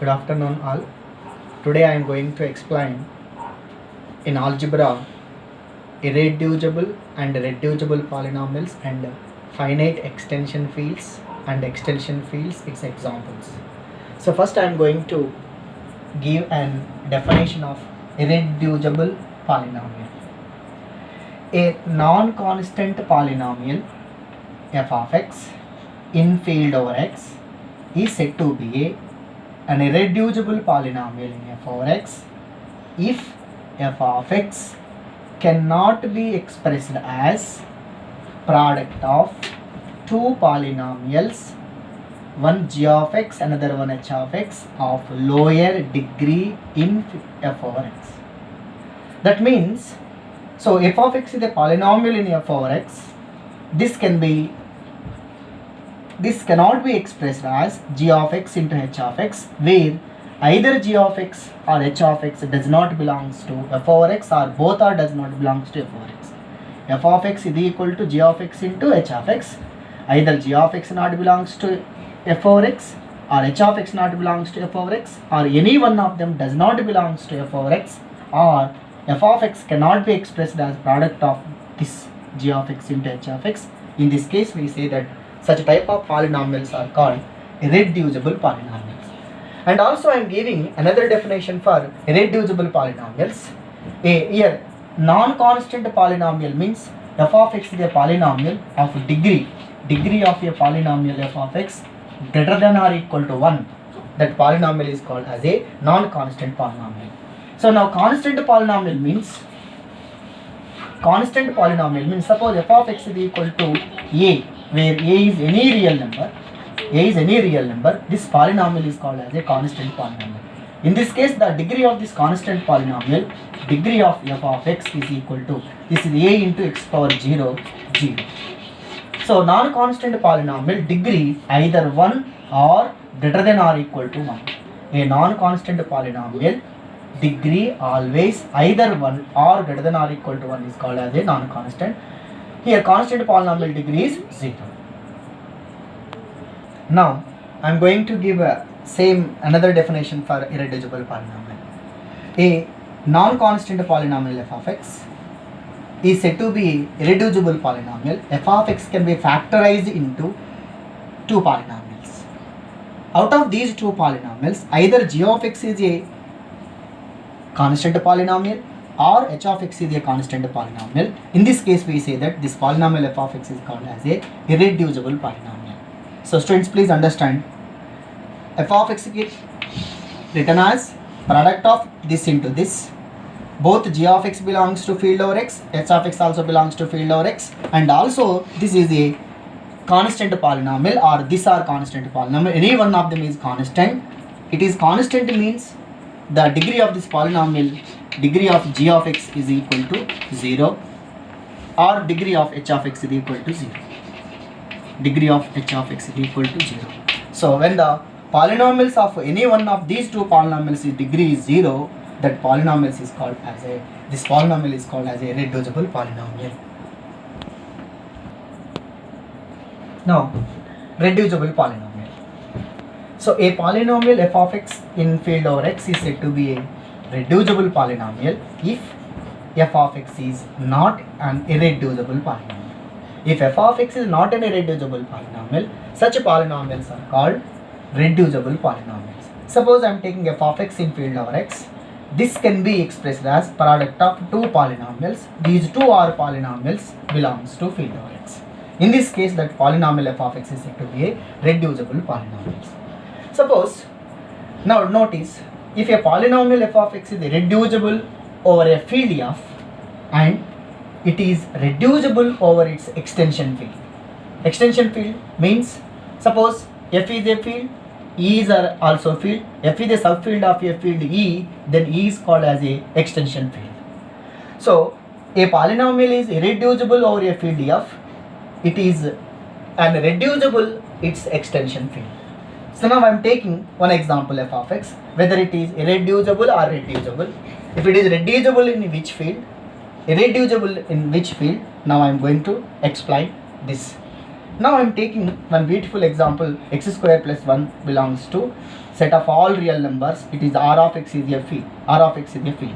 Good afternoon all. Today I am going to explain in algebra irreducible and reducible polynomials and finite extension fields and extension fields, its examples. So first I am going to give an definition of irreducible polynomial. A non-constant polynomial f of x in field over x is said to be an irreducible polynomial in f over x if f of x cannot be expressed as product of two polynomials, one g of x, another one h of x, of lower degree in f over x. That means, so f of x is a polynomial in f over x. This cannot be expressed as g of x into h of x, where either g of x or h of x does not belongs to f over x, or both are does not belongs to f over x. F of x is equal to g of x into h of x. Either g of x not belongs to f over x, or h of x not belongs to f over x, or any one of them does not belongs to f over x, or f of x cannot be expressed as product of this g of x into h of x. In this case, we say that such type of polynomials are called irreducible polynomials. And also I am giving another definition for irreducible polynomials. Here non-constant polynomial means f of x is a polynomial of degree of a polynomial f of x greater than or equal to 1. That polynomial is called as a non-constant polynomial. So now constant polynomial means suppose f of x is equal to a, where a is any real number, this polynomial is called as a constant polynomial. In this case, the degree of this constant polynomial, degree of f of x is equal to, this is a into x power 0. So non-constant polynomial degree either 1 or greater than or equal to 1. A non-constant polynomial degree always either 1 or greater than or equal to 1 is called as a non-constant. Here constant polynomial degree is 0. Now I am going to give another definition for irreducible polynomial. A non-constant polynomial f of x is said to be irreducible polynomial. F of x can be factorized into two polynomials. Out of these two polynomials, either g of x is a constant polynomial or h of x is a constant polynomial. In this case, we say that this polynomial f of x is called as a irreducible polynomial. So students, please understand, f of x is written as product of this into this. Both g of x belongs to field over x, h of x also belongs to field over x, and also this is a constant polynomial, or this are constant polynomial. Any one of them is constant. It is constant means the degree of this polynomial, degree of g of x is equal to 0, or degree of h of x is equal to 0. Degree of h of x is equal to 0. So when the polynomials of any one of these two polynomials is degree is 0, that polynomial is called as a reducible polynomial. Now reducible polynomial. So a polynomial f of x in field over x is said to be a reducible polynomial if f of x is not an irreducible polynomial. If f of x is not an irreducible polynomial, such polynomials are called reducible polynomials. Suppose I am taking f of x in field over x. This can be expressed as product of two polynomials. These two are polynomials belongs to field over x. In this case, that polynomial f of x is said to be a reducible polynomial. Suppose, now notice, if a polynomial f of x is reducible over a field f and it is reducible over its extension field. Extension field means, suppose f is a field, E is also field. F is a subfield of a field E, then E is called as a extension field. So a polynomial is irreducible over a field F. It is an reducible its extension field. So now I am taking one example f of x, whether it is irreducible or reducible. If it is reducible in which field, irreducible in which field, now I am going to explain this. Now I am taking one beautiful example. X square plus 1 belongs to set of all real numbers. It is R of x is a field. R of x is a field.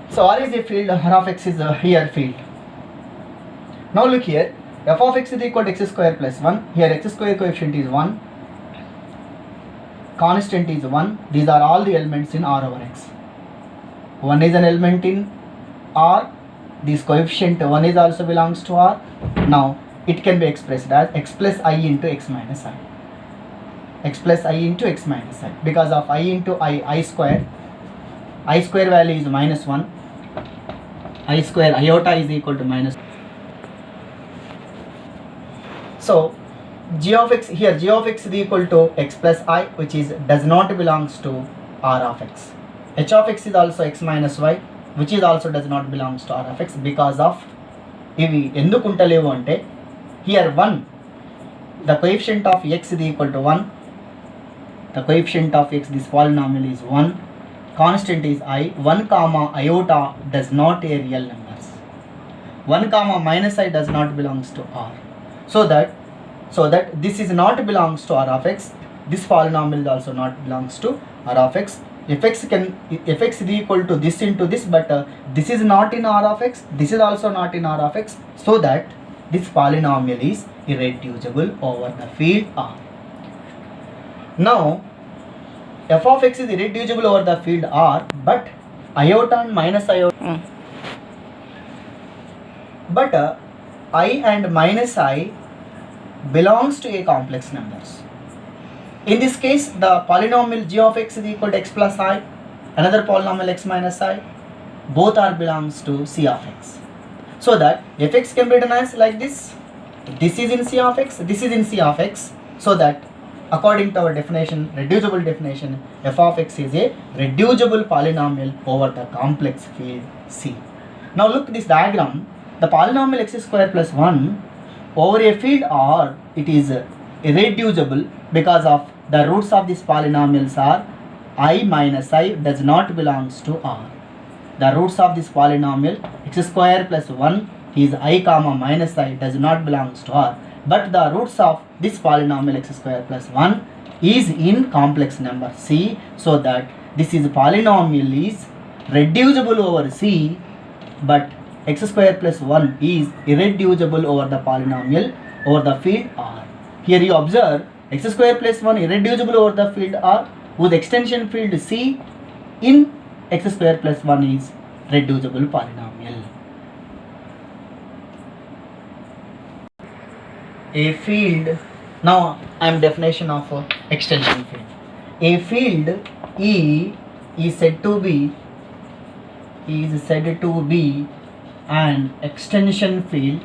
So R is a field, R of x is a here field. Now look here, f of x is equal to x square plus 1. Here x square coefficient is 1, constant is 1. These are all the elements in R over x. 1 is an element in R. This coefficient 1 is also belongs to R. Now it can be expressed as x plus I into x minus I. X plus I into x minus I. Because of I into I square. I square value is minus 1. I square iota is equal to minus. So g of x, here g of x is equal to x plus I, which is does not belongs to R of x. H of x is also x minus y, which is also does not belongs to R of x, because of ఇవి ఎందుకు ఉంటలేవు అంటే here 1, the coefficient of x is equal to 1, the coefficient of x, this polynomial is 1, constant is I, 1 comma iota does not a real numbers, 1 comma minus I does not belongs to R, so that this is not belongs to R of x, this polynomial also not belongs to R of x. If x is equal to this into this, but this is not in R of x, this is also not in R of x, so that this polynomial is irreducible over the field R. Now f of x is irreducible over the field R, but iota and minus iota, but I and minus I belongs to a complex numbers. In this case, the polynomial g of x is equal to x plus I, another polynomial x minus I, both are belongs to c of x. So that fx can be written as like this. This is in c of x, this is in c of x. So that according to our definition, reducible definition, f of x is a reducible polynomial over the complex field C. Now look this diagram. The polynomial x square plus 1 over a field R, it is irreducible because of the roots of these polynomials are I minus I does not belongs to R. The roots of this polynomial x square plus 1 is I comma minus I does not belongs to R. But the roots of this polynomial x square plus 1 is in complex number C, so that this is polynomial is reducible over C, but x square plus 1 is irreducible over the polynomial over the field R. Here you observe x square plus 1 irreducible over the field R, whose extension field C in x square plus 1 is reducible polynomial. A field, now I am definition of extension field. A field E is said to be an extension field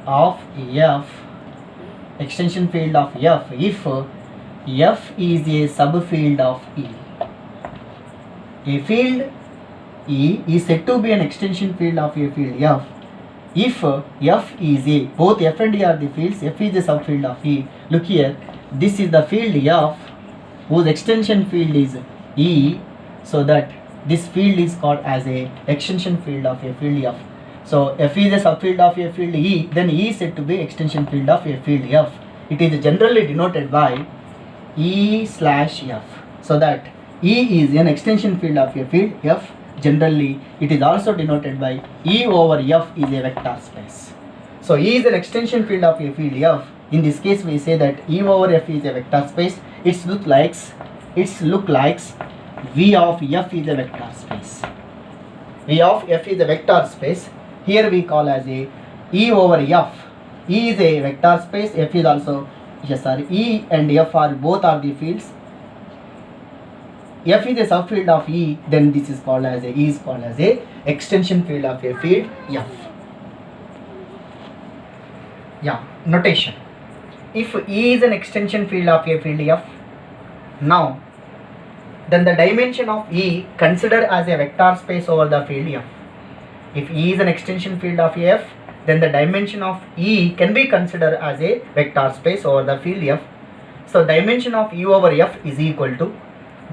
of F, extension field of F if F is a subfield of E. A field E is said to be an extension field of a field F if F is a, both F and E are the fields, F is a subfield of E. Look here, this is the field F whose extension field is E, so that this field is called as a extension field of a field F. So F is a subfield of a field E, then E is said to be extension field of a field F. It is generally denoted by E slash F, so that E is an extension field of a field F. Generally it is also denoted by E over F is a vector space. So E is an extension field of a field F. In this case we say that E over F is a vector space. It look like V of F is a vector space. V of F is a vector space. Here we call as a E over F. E is a vector space. F is also, E and F are both are the fields. F is a subfield of E, then this is called as E is called as a extension field of a field F. Yeah, notation. If E is an extension field of a field F, now then the dimension of E consider as a vector space over the field F. If E is an extension field of F, then the dimension of E can be considered as a vector space over the field F. So dimension of E over F is equal to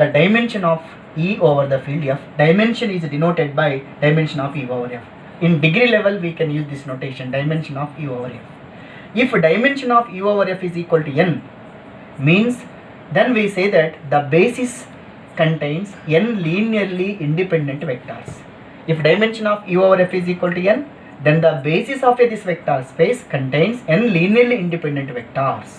the dimension of E over the field F. Dimension is denoted by dimension of E over F. In degree level we can use this notation, dimension of E over F. If dimension of E over F is equal to n, means then we say that the basis contains n linearly independent vectors. If dimension of E over F is equal to n, then the basis of this vector space contains n linearly independent vectors.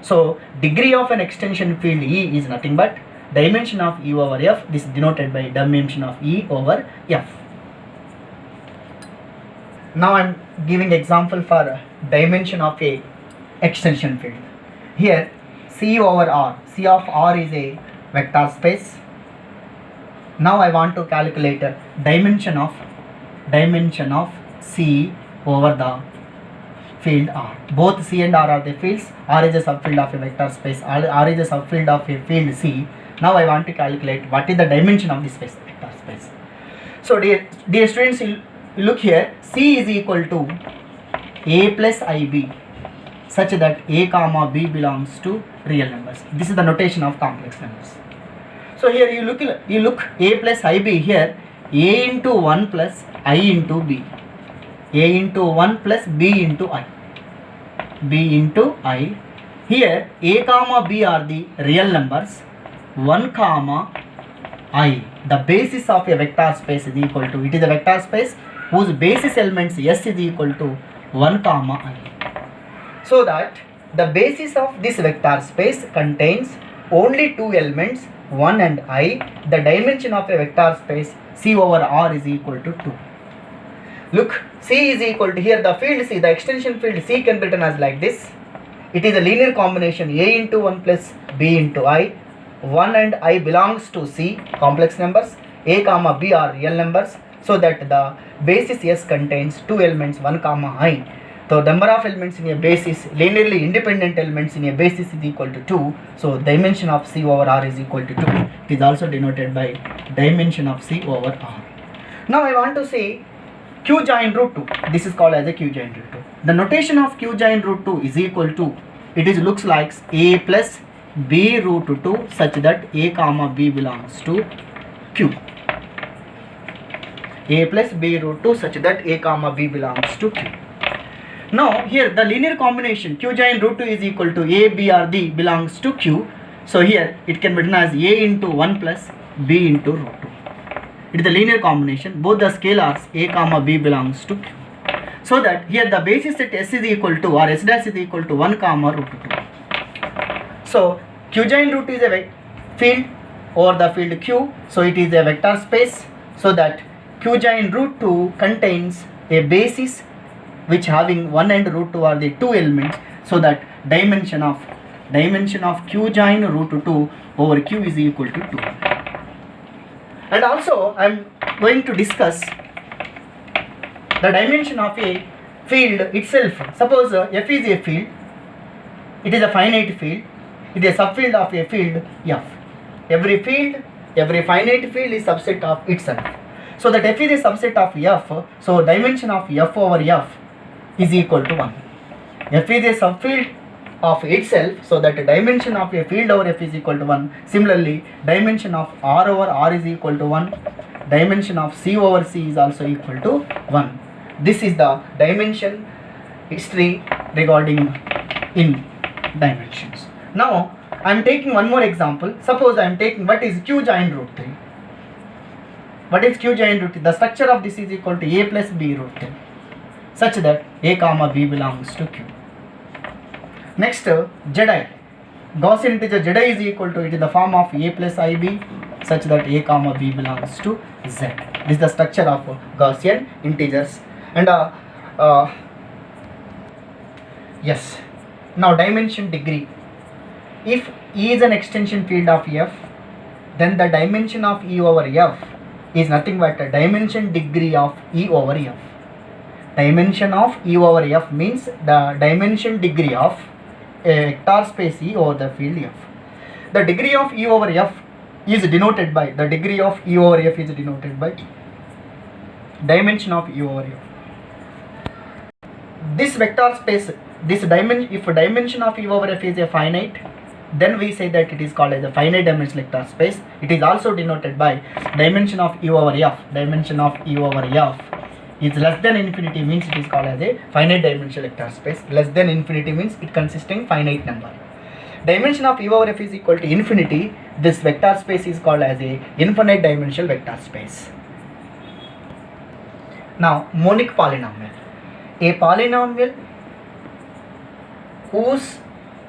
So degree of an extension field E is nothing but dimension of E over F. This is denoted by dimension of E over F. Now I am giving example for dimension of a extension field. Here C over R, C of R is a vector space. Now I want to calculate dimension of C over the field R. Both C and R are the fields. R is a subfield of a vector space. R is a subfield of a field C. Now I want to calculate what is the dimension of this space, vector space. So dear students, you look here. C is equal to A plus IB, such that A comma B belongs to real numbers. This is the notation of complex numbers. So here you look A plus IB here, A into 1 plus I into B, A into 1 plus B into I, B into I. Here A comma B are the real numbers, 1 comma I. The basis of a vector space is equal to, it is a vector space whose basis elements S is equal to 1 comma I. So that the basis of this vector space contains only two elements, 1 and I. The dimension of a vector space C over R is equal to 2. Look, C is equal to, here the field C, the extension field C can be written as like this. It is a linear combination A into 1 plus B into I. 1 and I belongs to C, complex numbers. A comma B are real numbers. So that the basis S contains two elements, 1 comma I. So number of elements in a basis, linearly independent elements in a basis is equal to 2. So dimension of C over R is equal to 2. It is also denoted by dimension of C over R. Now I want to say Q join root 2. This is called as a Q join root 2. The notation of Q join root 2 is equal to, it is looks like A plus B root 2 such that A comma B belongs to Q. A plus B root 2 such that A comma B belongs to Q. Now here the linear combination Q join root 2 is equal to A, B or D belongs to Q. So here it can be written as A into 1 plus B into root 2. It is a linear combination. Both the scalars A comma B belongs to Q. So that here the basis set S is equal to, or S dash is equal to 1 comma root 2. So Q join root 2 is a field over the field Q. So it is a vector space. So that Q join root 2 contains a basis which having 1 and root 2 are the two elements. So that dimension of Q join root 2 over Q is equal to 2. And also I am going to discuss the dimension of a field itself. Suppose F is a field, it is a finite field, it is a subfield of a field F. Every finite field is subset of itself. So that F is a subset of F, so dimension of F over F is equal to 1. F is a subfield of itself, so that dimension of a field over F is equal to 1. Similarly, dimension of R over R is equal to 1. Dimension of C over C is also equal to 1. This is the dimension history regarding in dimensions. Now I am taking one more example. Suppose I am taking what is Q join root 3. What is Q join root 3? The structure of this is equal to A plus B root 3 such that A comma B belongs to Q. Next, Zi. Gaussian integer Zi is equal to, it is the form of A plus IB such that A comma B belongs to Z. This is the structure of Gaussian integers. And yes, now dimension degree. If E is an extension field of F, then the dimension of E over F is nothing but a dimension degree of E over F. Dimension of E over F means the dimension degree of a vector space E over the field F. The degree of E over F is denoted by, dimension of E over F. This vector space, this dimension, if dimension of E over F is a finite, then we say that it is called as a finite dimensional vector space. It is also denoted by dimension of u over f. Dimension of u over f is less than infinity means it is called as a finite dimensional vector space. Less than infinity means it consisting finite number. Dimension of u over f is equal to infinity. This vector space is called as a infinite dimensional vector space. Now, monic polynomial. A polynomial whose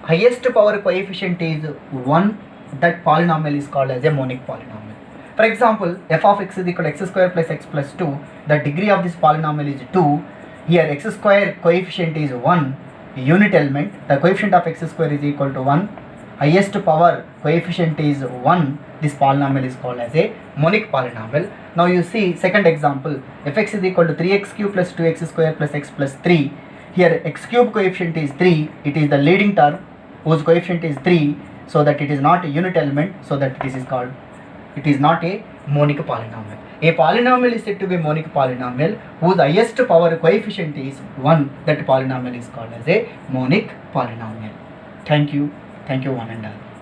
highest power coefficient is 1, that polynomial is called as a monic polynomial. For example, f of x is equal to x square plus x plus 2. The degree of this polynomial is 2. Here x square coefficient is 1. Unit element, the coefficient of x square is equal to 1. Highest power coefficient is 1. This polynomial is called as a monic polynomial. Now you see second example, fx is equal to 3x cube plus 2x square plus x plus 3. Here x cube coefficient is 3. It is the leading term whose coefficient is 3, so that it is not a unit element, so that this is called, it is not a monic polynomial. A polynomial is said to be a monic polynomial whose highest power coefficient is 1. That polynomial is called as a monic polynomial. Thank you one and all.